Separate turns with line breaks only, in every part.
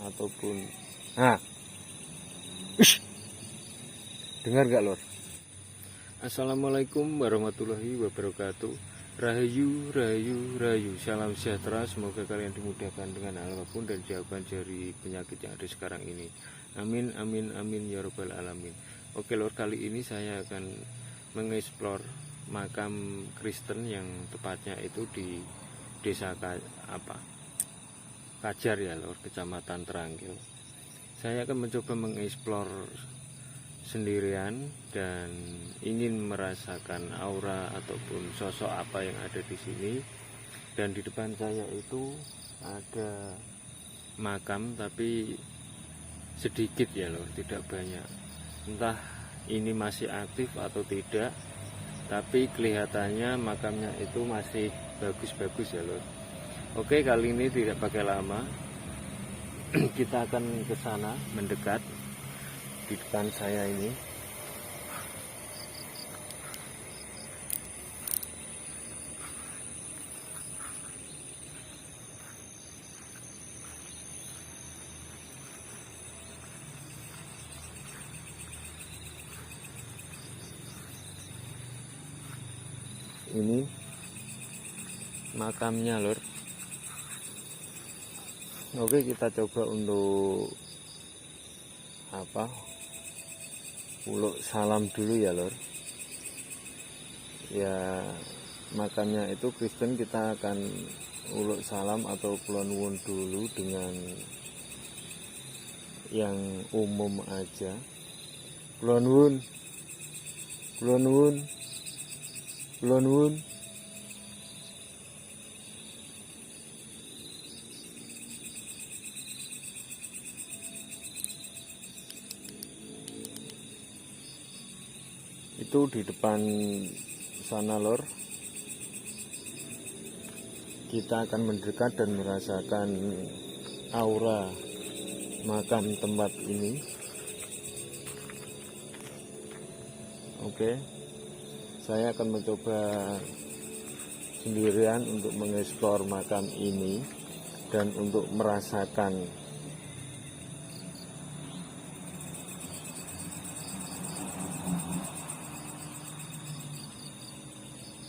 Ataupun dengar gak lor? Assalamualaikum warahmatullahi wabarakatuh. Rahayu, rahayu, rahayu. Salam sejahtera. Semoga kalian dimudahkan dengan hal apapun dan jauhkan dari penyakit yang ada sekarang ini. Amin, amin, amin ya robbal alamin. Oke lor, kali ini saya akan mengeksplor makam Kristen yang tepatnya itu di desa Kajar ya lor, kecamatan Terangkil. Saya akan mencoba mengeksplor sendirian dan ingin merasakan aura ataupun sosok apa yang ada di sini. Dan di depan saya itu ada makam, tapi sedikit ya lor, tidak banyak. Entah ini masih aktif atau tidak, tapi kelihatannya makamnya itu masih bagus-bagus ya lor. Oke, kali ini tidak pakai lama, kita akan ke sana, mendekat. Di depan saya ini makamnya lor. Oke, kita coba untuk uluk salam dulu ya lor. Ya, makamnya itu Kristen, kita akan uluk salam atau kulon nuwun dulu dengan yang umum aja. Kulon nuwun, kulon nuwun, kulon nuwun. Itu di depan sana lor. Kita akan mendekat dan merasakan aura makam tempat ini. Oke, saya akan mencoba sendirian untuk mengeksplor makam ini dan untuk merasakan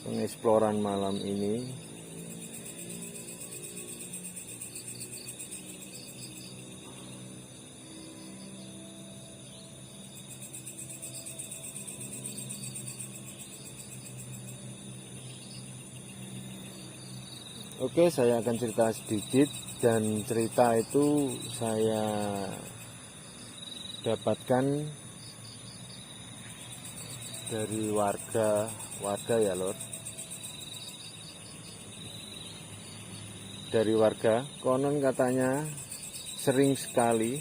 pengeksploran malam ini. Oke, saya akan cerita sedikit, dan cerita itu saya dapatkan dari warga ya lor. Dari warga, konon katanya sering sekali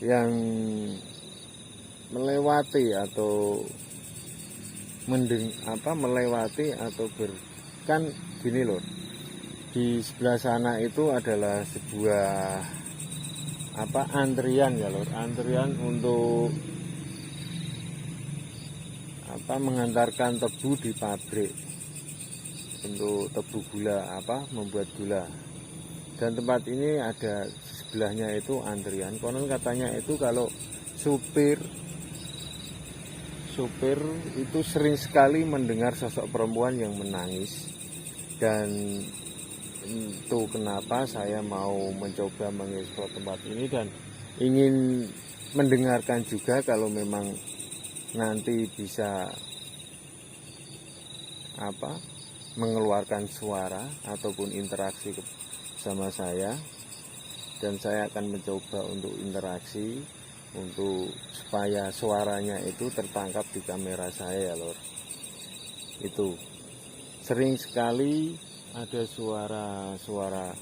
yang melewati atau melewati atau kan gini lor, di sebelah sana itu adalah sebuah antrian ya lor, antrian untuk mengantarkan tebu di pabrik untuk tebu gula, membuat gula. Dan tempat ini ada sebelahnya itu antrian. Konon katanya itu kalau supir itu sering sekali mendengar sosok perempuan yang menangis. Dan itu kenapa saya mau mencoba mengeksplor tempat ini dan ingin mendengarkan juga kalau memang nanti bisa mengeluarkan suara ataupun interaksi sama saya. Dan saya akan mencoba untuk interaksi supaya suaranya itu tertangkap di kamera saya ya lor. Itu sering sekali ada suara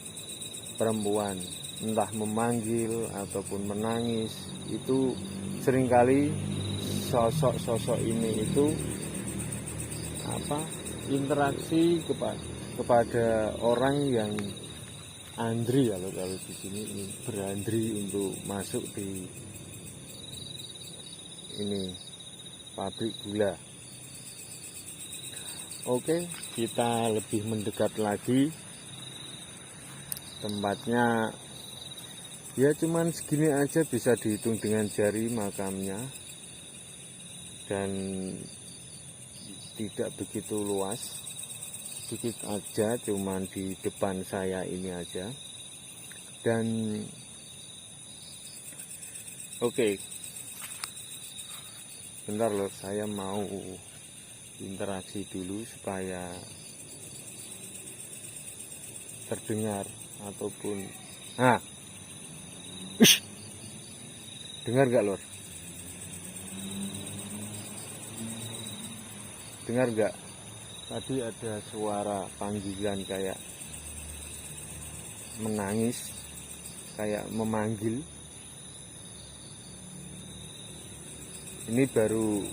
perempuan, entah memanggil ataupun menangis. Itu seringkali sosok ini itu interaksi kepada orang yang andri ya lor. Kalau di sini berandri untuk masuk di ini pabrik gula. Oke, kita lebih mendekat lagi. Tempatnya ya cuman segini aja, bisa dihitung dengan jari makamnya, dan tidak begitu luas, sedikit aja, cuman di depan saya ini aja. Dan oke, bentar loh, saya mau interaksi dulu supaya terdengar ataupun dengar gak lor? Dengar gak? Tadi ada suara panggilan kayak menangis, kayak memanggil. Ini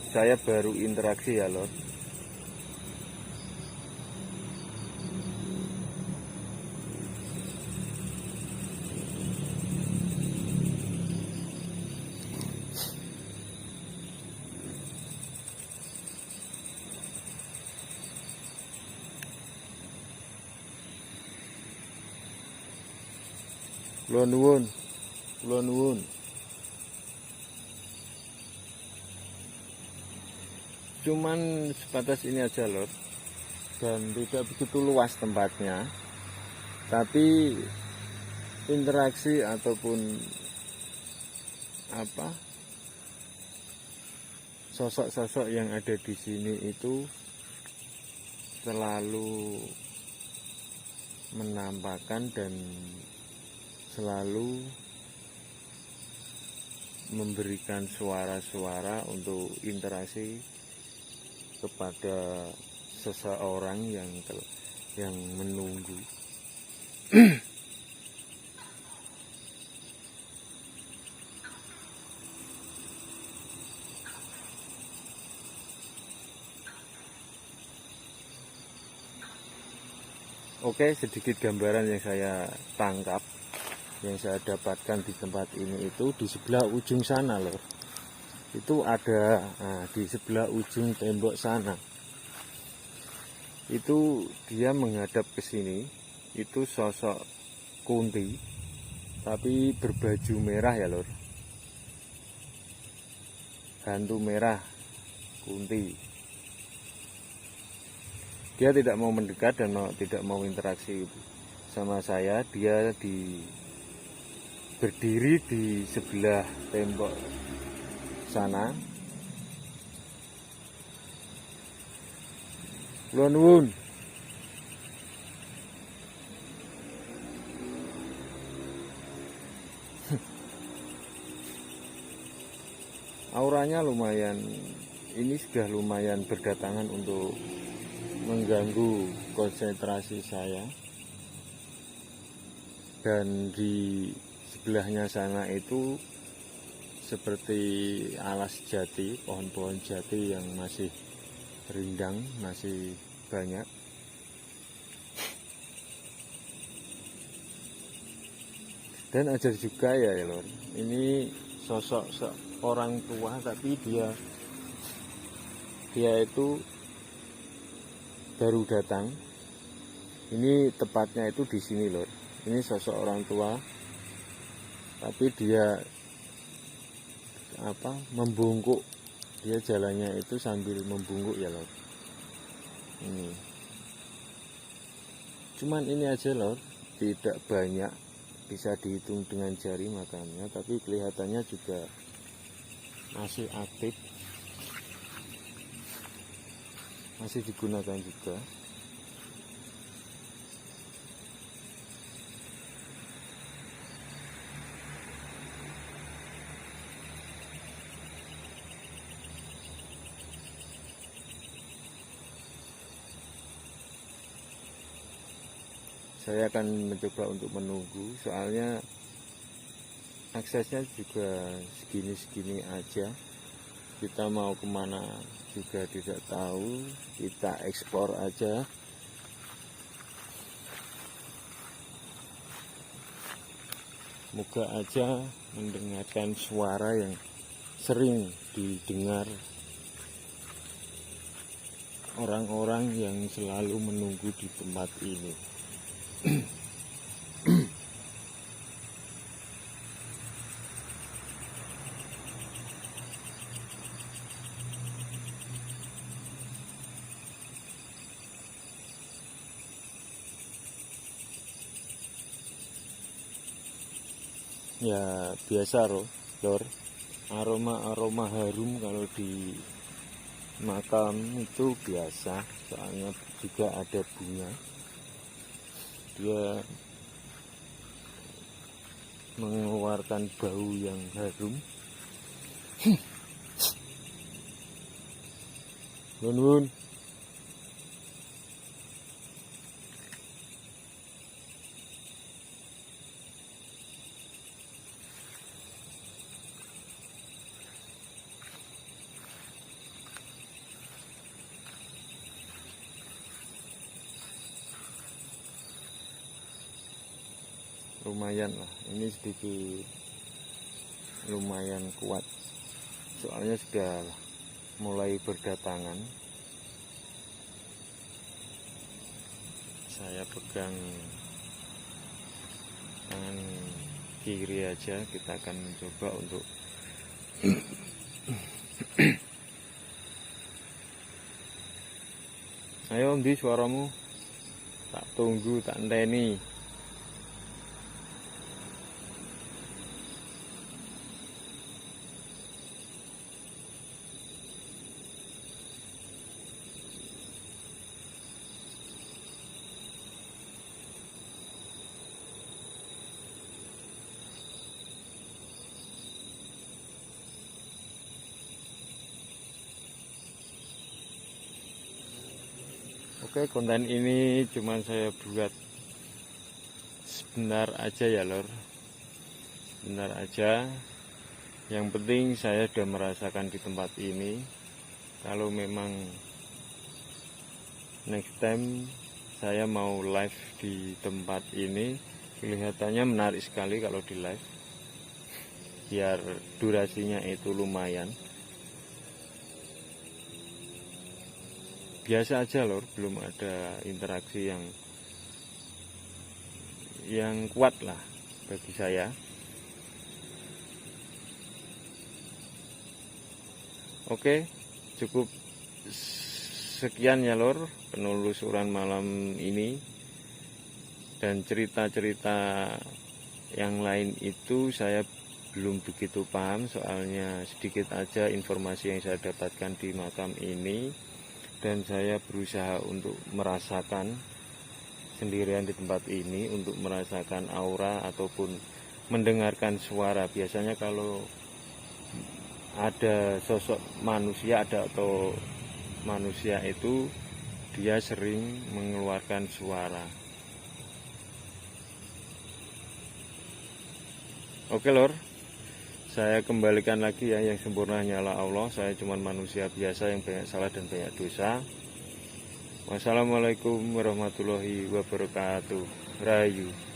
saya baru interaksi ya lor. Kula nuwun. Cuman sebatas ini aja lor, dan tidak begitu luas tempatnya, tapi interaksi ataupun sosok-sosok yang ada di sini itu selalu menampakkan dan selalu memberikan suara-suara untuk interaksi kepada seseorang yang menunggu. Oke, sedikit gambaran yang saya tangkap, yang saya dapatkan di tempat ini itu di sebelah ujung sana loh. Itu ada, di sebelah ujung tembok sana. Itu dia menghadap ke sini, itu sosok kunti, tapi berbaju merah ya lor. Hantu merah, kunti. Dia tidak mau mendekat dan tidak mau interaksi sama saya. Dia berdiri di sebelah tembok sana. Kula nuwun. Auranya lumayan, ini sudah lumayan berdatangan untuk mengganggu konsentrasi saya. Dan di sebelahnya sana itu seperti alas jati, pohon-pohon jati yang masih rindang, masih banyak. Dan ada juga ya lor, ini sosok orang tua, tapi dia itu baru datang. Ini tepatnya itu di sini lor. Ini sosok orang tua, tapi dia membungkuk. Dia jalannya itu sambil membungkuk ya lor. Ini. Cuman ini aja lor, tidak banyak, bisa dihitung dengan jari makamnya, tapi kelihatannya juga masih aktif, masih digunakan juga. Saya akan mencoba untuk menunggu, soalnya aksesnya juga segini-segini aja. Kita mau kemana juga tidak tahu, kita eksplor aja. Moga aja mendengarkan suara yang sering didengar orang-orang yang selalu menunggu di tempat ini. Ya biasa lor, aroma harum kalau di makam itu biasa, soalnya juga ada bunga, dia mengeluarkan bau yang harum. Bun. Lumayan lah, ini sedikit lumayan kuat, soalnya sudah mulai berdatangan. Saya pegang tangan kiri aja, kita akan mencoba untuk ayo ndi suaramu, tak tunggu, tak enteni. Oke, konten ini cuma saya buat sebentar aja ya lor, sebentar aja. Yang penting saya sudah merasakan di tempat ini. Kalau memang next time saya mau live di tempat ini, kelihatannya menarik sekali kalau di live, biar durasinya itu lumayan. Biasa aja lor, belum ada interaksi yang kuat lah bagi saya. Oke, cukup sekian ya lor penelusuran malam ini, dan cerita-cerita yang lain itu saya belum begitu paham, soalnya sedikit aja informasi yang saya dapatkan di makam ini, dan saya berusaha untuk merasakan sendirian di tempat ini, untuk merasakan aura ataupun mendengarkan suara. Biasanya kalau ada sosok manusia atau manusia itu dia sering mengeluarkan suara. Oke lor, saya kembalikan lagi ya, yang sempurna hanyalah Allah. Saya cuma manusia biasa yang banyak salah dan banyak dosa. Wassalamualaikum warahmatullahi wabarakatuh. Rahayu.